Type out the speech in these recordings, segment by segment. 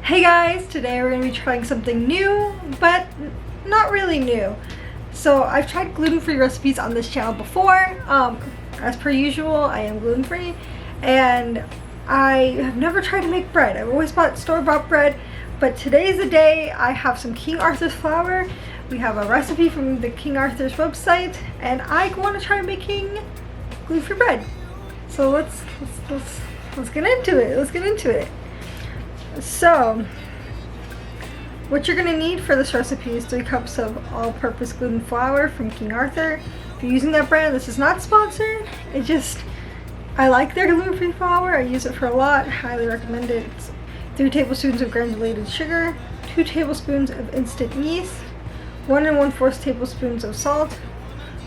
Hey guys, today we're going to be trying something new, but not really new. So I've tried gluten-free recipes on this channel before. As per usual, I am gluten-free, and I have never tried to make bread. I've always bought store-bought bread, but today's the day. I have some King Arthur's flour. We have a recipe from the King Arthur's website, and I want to try making gluten-free bread. So let's get into it. Let's get into it. So, what you're going to need for this recipe is 3 cups of all-purpose gluten flour from King Arthur. If you're using that brand, this is not sponsored. I like their gluten-free flour. I use it for a lot. Highly recommend it. It's 3 tablespoons of granulated sugar, 2 tablespoons of instant yeast, 1 1/4 tablespoons of salt,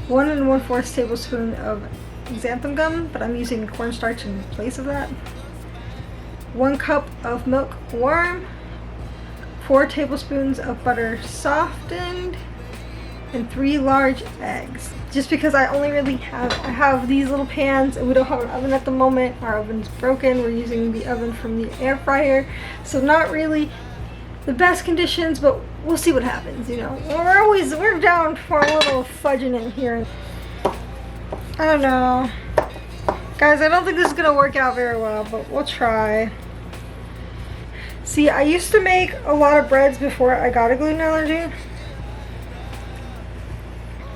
1 1/4 tablespoon of xanthan gum, but I'm using cornstarch in place of that. 1 cup of milk warm, 4 tablespoons of butter softened, and 3 large eggs. Just because I have these little pans, and we don't have an oven at the moment. Our oven's broken. We're using the oven from the air fryer, so not really the best conditions, but we'll see what happens. You know, we're down for a little fudging in here. I don't know. Guys, I don't think this is gonna work out very well, but we'll try. See, I used to make a lot of breads before I got a gluten allergy.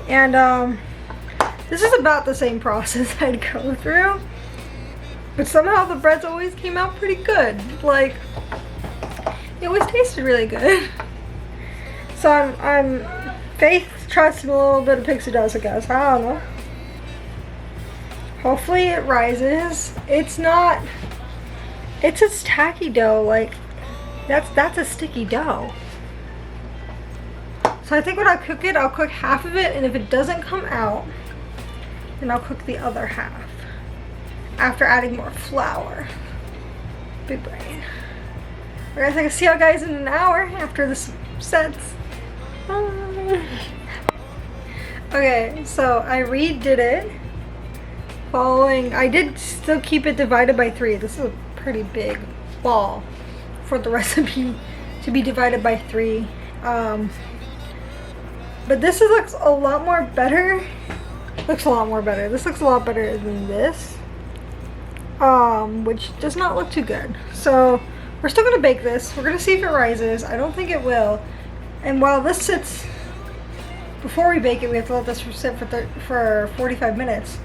And this is about the same process I'd go through. But somehow the breads always came out pretty good. Like, it always tasted really good. So I'm faith, trust, and a little bit of pixie dust, I guess. I don't know. Hopefully it rises. It's a tacky dough. Like, that's a sticky dough. So I think when I cook it, I'll cook half of it, and if it doesn't come out, then I'll cook the other half after adding more flour. Big brain. I guess I can see you guys in an hour after this sets. Okay, so I redid it. I did still keep it divided by 3. This is a pretty big ball for the recipe to be divided by 3. But this looks a lot more better. This looks a lot better than this, which does not look too good. So we're still gonna bake this. We're gonna see if it rises. I don't think it will. And while this sits, before we bake it, we have to let this sit for 45 minutes.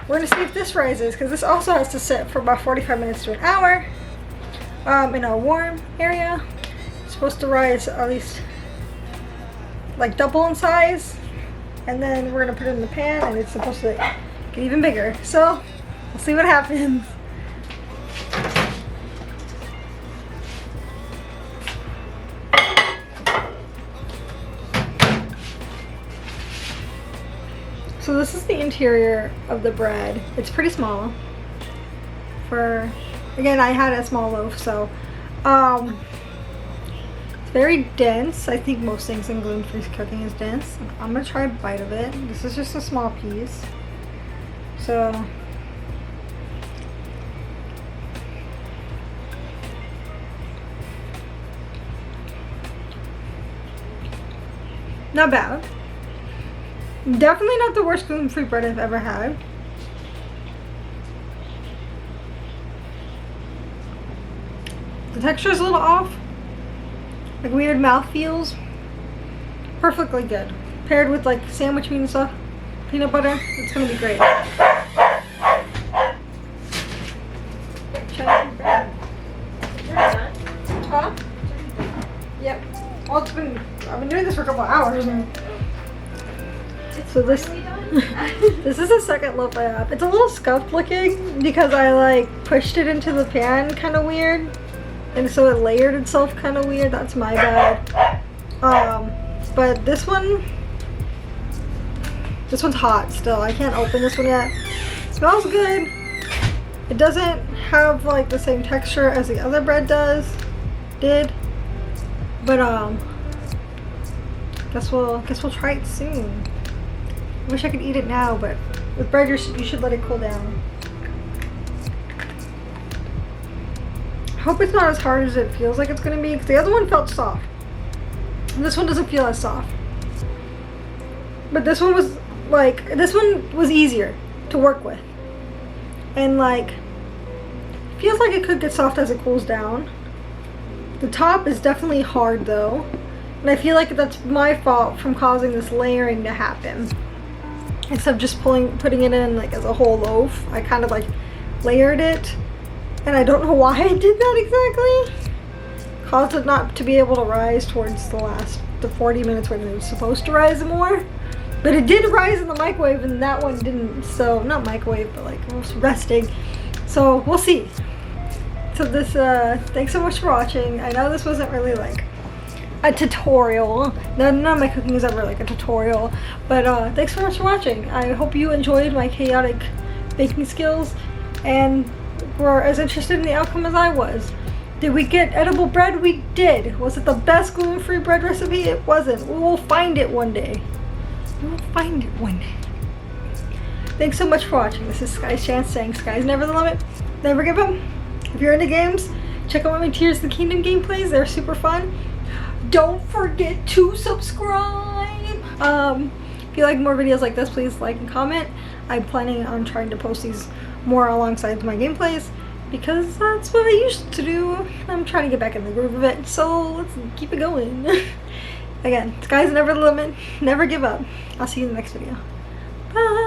We're going to see if this rises, because this also has to sit for about 45 minutes to an hour in a warm area. It's supposed to rise at least like double in size, and then we're going to put it in the pan, and it's supposed to get even bigger. So we'll see what happens. So this is the interior of the bread. It's pretty small. Again, I had a small loaf, so it's very dense. I think most things in gluten-free cooking is dense. I'm gonna try a bite of it. This is just a small piece. So not bad. Definitely not the worst gluten-free bread I've ever had. The texture is a little off. Like weird mouth feels. Perfectly good. Paired with like sandwich meat and stuff. Peanut butter. It's gonna be great. Huh? Yep. Well, I've been doing this for a couple hours. So this is the second loaf I have. It's a little scuffed looking because I like pushed it into the pan kind of weird, and so it layered itself kind of weird. That's my bad. But this one's hot still. I can't open this one yet. It smells good. It doesn't have like the same texture as the other bread did. But guess we'll try it soon. I wish I could eat it now, but with bread you should let it cool down. hope it's not as hard as it feels like it's gonna be, because the other one felt soft. And this one doesn't feel as soft. But this one was like, this one was easier to work with. And like, feels like it could get soft as it cools down. The top is definitely hard though. And I feel like that's my fault from causing this layering to happen. Instead of just putting it in like as a whole loaf, I kind of like layered it. And I don't know why I did that exactly. Caused it not to be able to rise towards the 40 minutes when it was supposed to rise more. But it did rise in the microwave and that one didn't. So, not microwave, but like it was resting. So, we'll see. So this, thanks so much for watching. I know this wasn't really like a tutorial. None of my cooking is ever like a tutorial. But thanks so much for watching. I hope you enjoyed my chaotic baking skills and were as interested in the outcome as I was. Did we get edible bread? We did. Was it the best gluten-free bread recipe? It wasn't. We will find it one day. We will find it one day. Thanks so much for watching. This is Sky's Chance saying sky's never the limit. Never give up. If you're into games, check out my Tears of the Kingdom gameplays. They're super fun. Don't forget to subscribe. If you like more videos like this, please like and comment. I'm planning on trying to post these more alongside my gameplays because that's what I used to do. I'm trying to get back in the groove of it, so let's keep it going. Again, sky's never the limit. Never give up. I'll see you in the next video. Bye.